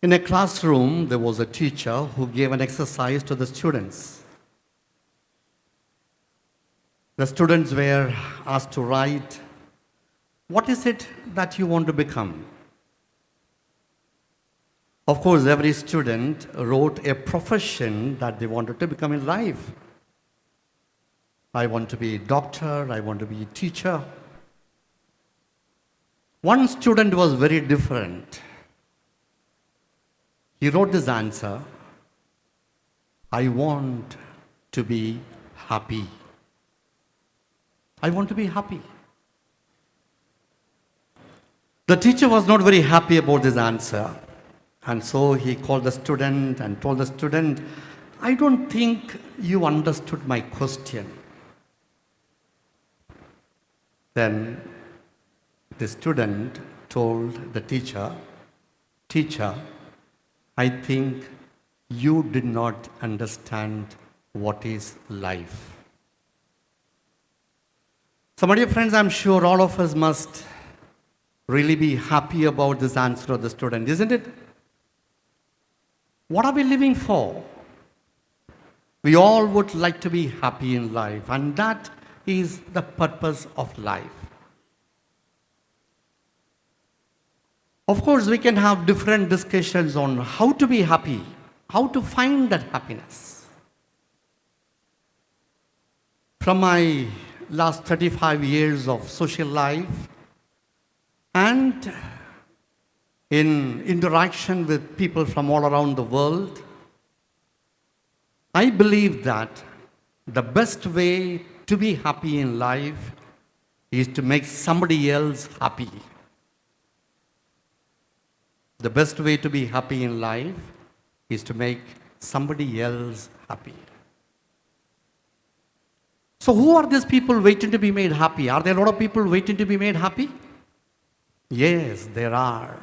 In a classroom, there was a teacher who gave an exercise to the students. The students were asked to write, what is it that you want to become? Of course, every student wrote a profession that they wanted to become in life. I want to be a doctor, I want to be a teacher. One student was very different. He wrote this answer, I want to be happy. I want to be happy. The teacher was not very happy about this answer. And so he called the student and told the student, I don't think you understood my question. Then the student told the teacher, Teacher, I think you did not understand what is life. So, my dear friends, I'm sure all of us must really be happy about this answer of the student, isn't it? What are we living for? We all would like to be happy in life, and that is the purpose of life. Of course, we can have different discussions on how to be happy, how to find that happiness. From my last 35 years of social life and in interaction with people from all around the world, I believe that the best way to be happy in life is to make somebody else happy. The best way to be happy in life is to make somebody else happy. So who are these people waiting to be made happy? Are there a lot of people waiting to be made happy? Yes, there are.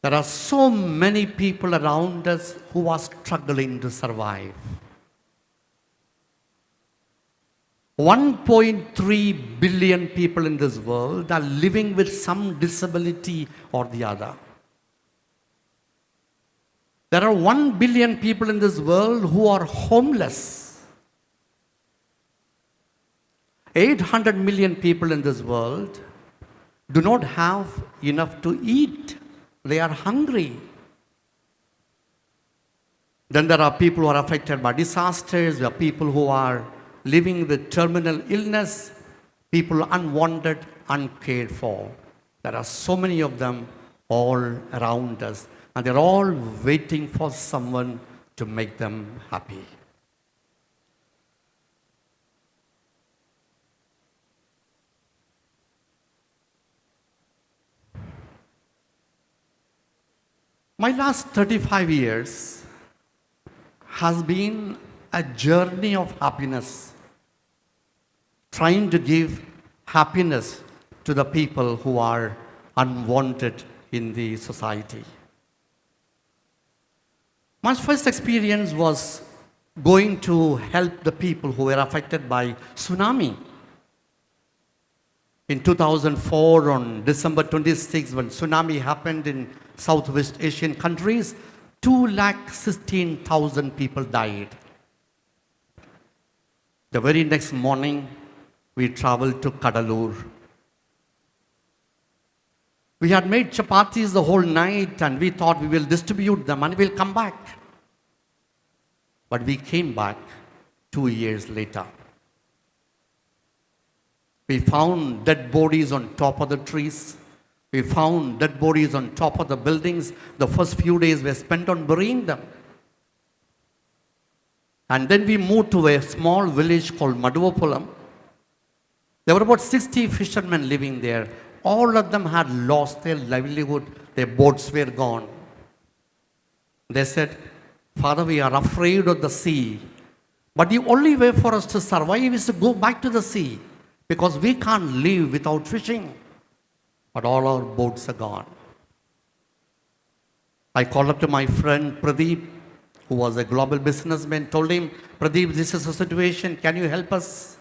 There are so many people around us who are struggling to survive. 1.3 billion people in this world are living with some disability or the other. There are 1 billion people in this world who are homeless. 800 million people in this world do not have enough to eat. They are hungry. Then there are people who are affected by disasters. There are people who are living with terminal illness, people unwanted, uncared for. There are so many of them all around us, and they're all waiting for someone to make them happy. My last 35 years has been a journey of happiness, trying to give happiness to the people who are unwanted in the society. My first experience was going to help the people who were affected by tsunami. In 2004, on December 26, when tsunami happened in Southwest Asian countries, 216,000 people died. The very next morning, we traveled to Cuddalore. We had made chapatis the whole night and we thought we will distribute them and we'll come back. But we came back 2 years later. We found dead bodies on top of the trees. We found dead bodies on top of the buildings. The first few days were spent on burying them. And then we moved to a small village called Maduvapulam. There were about 60 fishermen living there. All of them had lost their livelihood. Their boats were gone. They said, Father, we are afraid of the sea. But the only way for us to survive is to go back to the sea, because we can't live without fishing. But all our boats are gone. I called up to my friend Pradeep, who was a global businessman, told him, Pradeep, this is the situation, can you help us?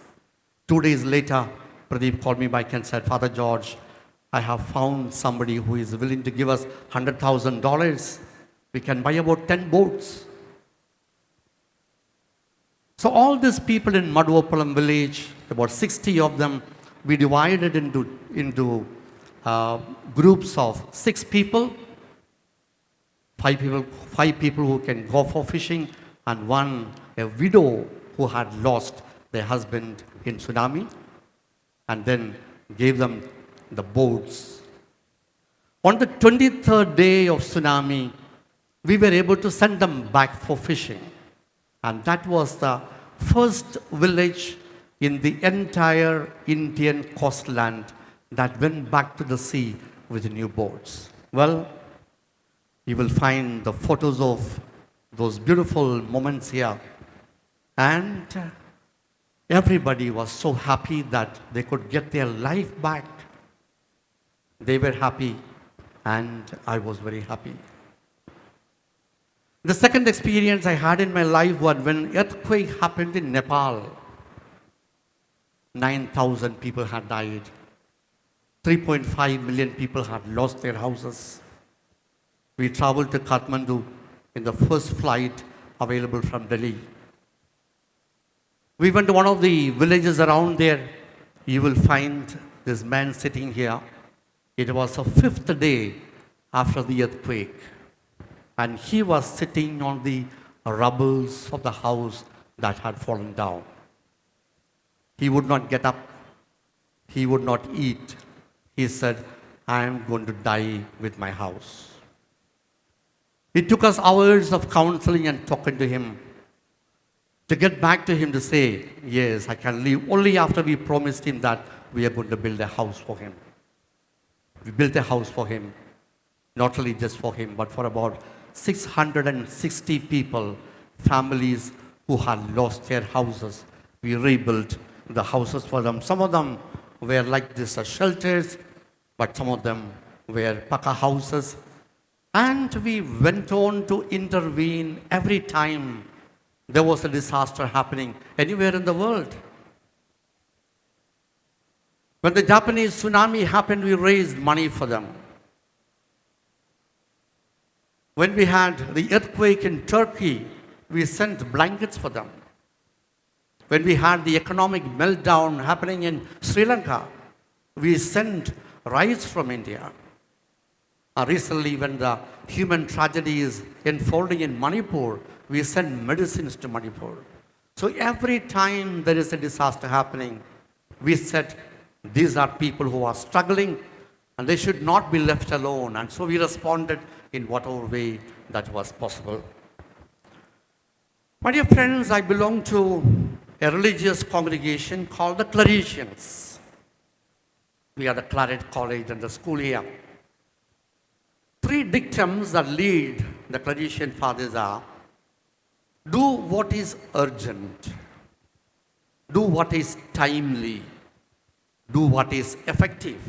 2 days later, Pradeep called me back and said, Father George, I have found somebody who is willing to give us $100,000. We can buy about 10 boats. So all these people in Madhuvapalam village, about 60 of them, we divided into groups of 6 people, 5 people who can go for fishing, and a widow who had lost their husband in tsunami, and then gave them the boats. On the 23rd day of tsunami, we were able to send them back for fishing. And that was the first village in the entire Indian coastland that went back to the sea with new boats. Well, you will find the photos of those beautiful moments here. And everybody was so happy that they could get their life back. They were happy, and I was very happy. The second experience I had in my life was when earthquake happened in Nepal. 9,000 people had died. 3.5 million people had lost their houses. We traveled to Kathmandu in the first flight available from Delhi. We went to one of the villages around there. You will find this man sitting here. It was the 5th day after the earthquake. And he was sitting on the rubbles of the house that had fallen down. He would not get up. He would not eat. He said, I am going to die with my house. It took us hours of counseling and talking to him to get back to him to say, yes, I can leave, only after we promised him that we are going to build a house for him. We built a house for him, not only just for him, but for about 660 people, families who had lost their houses. We rebuilt the houses for them. Some of them were like this shelters, but some of them were paka houses. And we went on to intervene every time there was a disaster happening anywhere in the world. When the Japanese tsunami happened, we raised money for them. When we had the earthquake in Turkey, we sent blankets for them. When we had the economic meltdown happening in Sri Lanka, we sent rice from India. Recently, when the human tragedy is unfolding in Manipur, we send medicines to Manipur. So every time there is a disaster happening, we said, these are people who are struggling and they should not be left alone. And so we responded in whatever way that was possible. My dear friends, I belong to a religious congregation called the Claretians. We are the Claret College and the school here. 3 dictums that lead the Claretian fathers are: do what is urgent, do what is timely, do what is effective.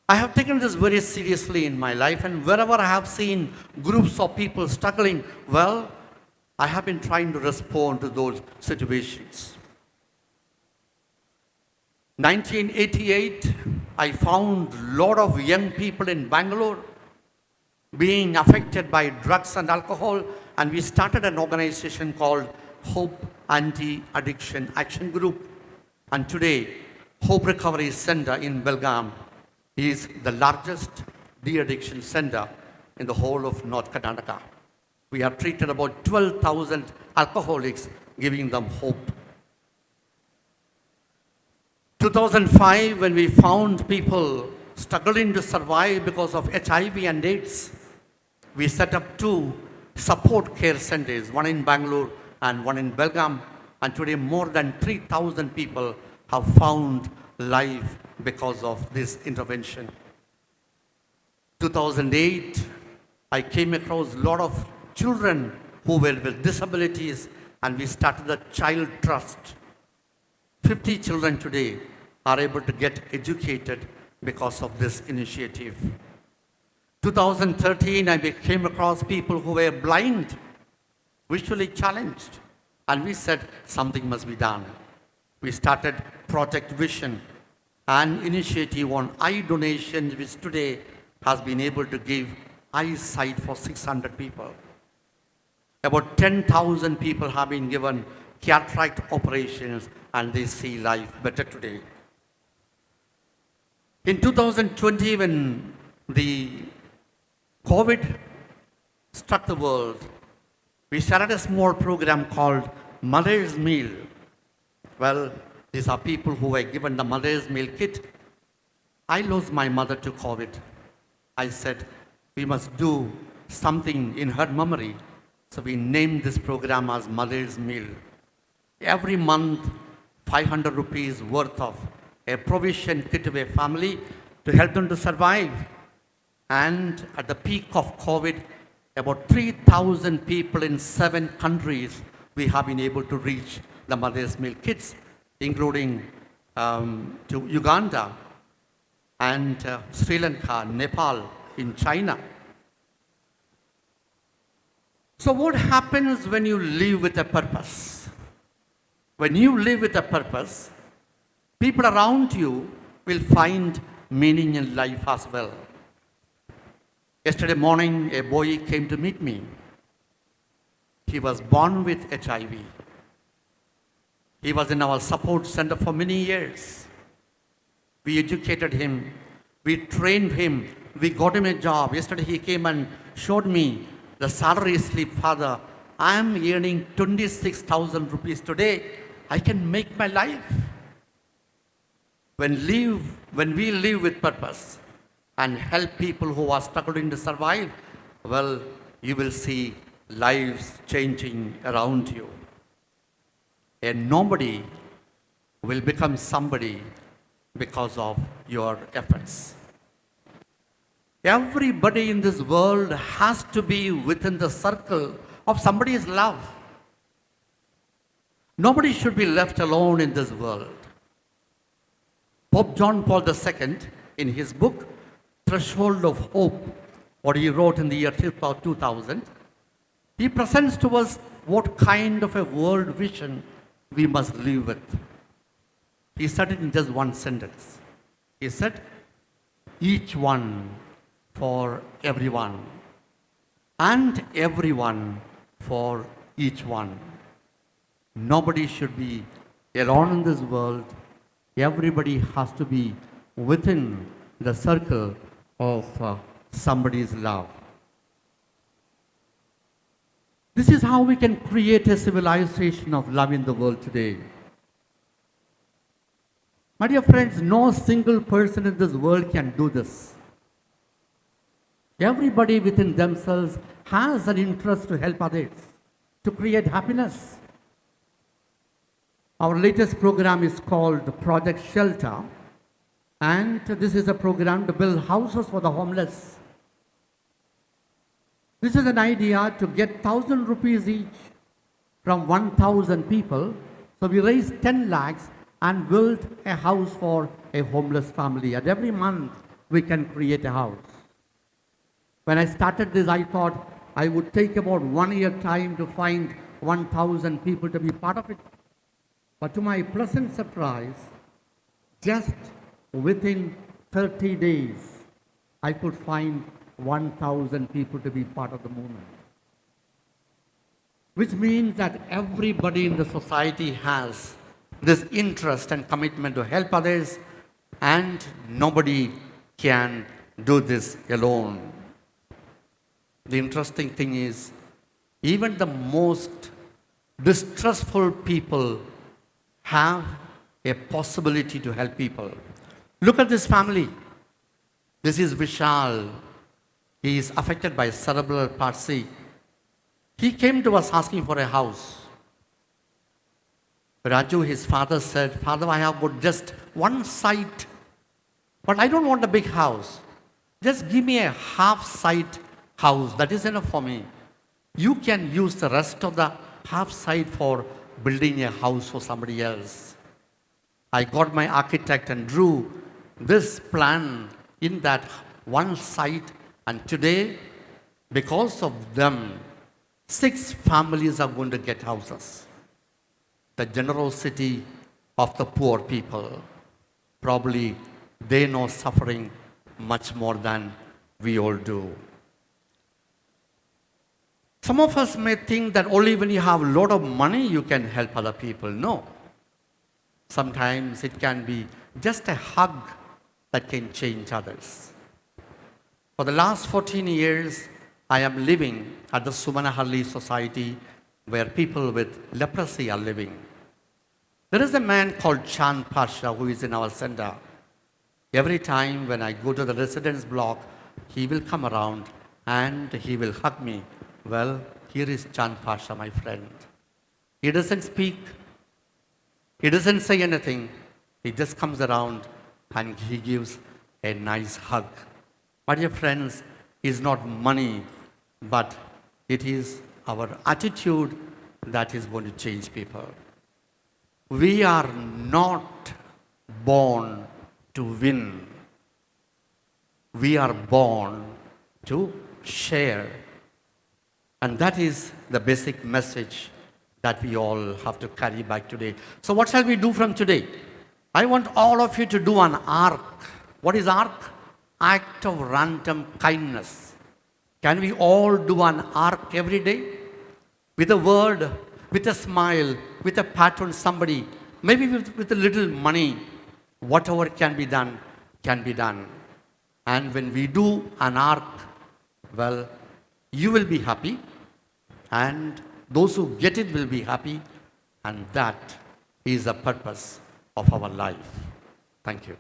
I have taken this very seriously in my life, and wherever I have seen groups of people struggling, well, I have been trying to respond to those situations. 1988, I found a lot of young people in Bangalore being affected by drugs and alcohol, and we started an organization called Hope Anti-Addiction Action Group. And today, Hope Recovery Center in Belgaum is the largest de-addiction center in the whole of North Karnataka. We have treated about 12,000 alcoholics, giving them hope. 2005, when we found people struggling to survive because of HIV and AIDS, we set up 2 support care centers, one in Bangalore and one in Belgaum. And today more than 3,000 people have found life because of this intervention. 2008, I came across a lot of children who were with disabilities, and we started a child trust. 50 children today are able to get educated because of this initiative. 2013, I came across people who were blind, visually challenged, and we said something must be done. We started Project Vision. an initiative on eye donations, which today has been able to give eyesight for 600 people. About 10,000 people have been given cataract operations and they see life better today. In 2020, when the COVID struck the world, we started a small program called Mother's Meal. Well, these are people who were given the Mother's Meal kit. I lost my mother to COVID. I said, we must do something in her memory. So we named this program as Mother's Meal. Every month, 500 rupees worth of a provision kit to a family to help them to survive. And at the peak of COVID, about 3,000 people in 7 countries, we have been able to reach the Mother's Meal kits, including to Uganda and Sri Lanka, Nepal, in China. So what happens when you live with a purpose? When you live with a purpose, people around you will find meaning in life as well. Yesterday morning, a boy came to meet me. He was born with HIV. He was in our support center for many years. We educated him. We trained him. We got him a job. Yesterday he came and showed me the salary slip. Father, I am earning 26,000 rupees today. I can make my life. When we live with purpose and help people who are struggling to survive, well, you will see lives changing around you. And nobody will become somebody because of your efforts. Everybody in this world has to be within the circle of somebody's love. Nobody should be left alone in this world. Pope John Paul II, in his book, Threshold of Hope, what he wrote in the year 2000, he presents to us what kind of a world vision we must live with. He said it in just one sentence. He said, each one for everyone, and everyone for each one. Nobody should be alone in this world. Everybody has to be within the circle of somebody's love. This is how we can create a civilization of love in the world today. My dear friends, no single person in this world can do this. Everybody within themselves has an interest to help others, to create happiness. Our latest program is called Project Shelter, and this is a program to build houses for the homeless. This is an idea to get 1,000 rupees each from 1,000 people. So we raised 10 lakhs and built a house for a homeless family. And every month we can create a house. When I started this, I thought I would take about 1 year time to find 1,000 people to be part of it. But to my pleasant surprise, just within 30 days, I could find 1,000 people to be part of the movement. Which means that everybody in the society has this interest and commitment to help others, and nobody can do this alone. The interesting thing is, even the most distressful people have a possibility to help people. Look at this family. This is Vishal. He is affected by cerebral palsy. He came to us asking for a house. Raju, his father said, Father, I have got just one site, but I don't want a big house. Just give me a half-site house. That is enough for me. You can use the rest of the half-site for building a house for somebody else. I got my architect and drew this plan in that one site, and today, because of them, 6 families are going to get houses. The generosity of the poor people. Probably they know suffering much more than we all do. Some of us may think that only when you have a lot of money you can help other people. No. Sometimes it can be just a hug that can change others. For the last 14 years, I am living at the Sumanahalli Society where people with leprosy are living. There is a man called Chand Pasha who is in our center. Every time when I go to the residence block, he will come around and he will hug me. Well, here is Chand Pasha, my friend. He doesn't speak. He doesn't say anything. He just comes around and he gives a nice hug. My dear friends, it's not money, but it is our attitude that is going to change people. We are not born to win. We are born to share. And that is the basic message that we all have to carry back today. So what shall we do from today? I want all of you to do an arc. What is arc? Act of random kindness. Can we all do an arc every day? With a word, with a smile, with a pat on somebody, maybe with a little money, whatever can be done, can be done. And when we do an arc, well, you will be happy, and those who get it will be happy, and that is the purpose of our life. Thank you.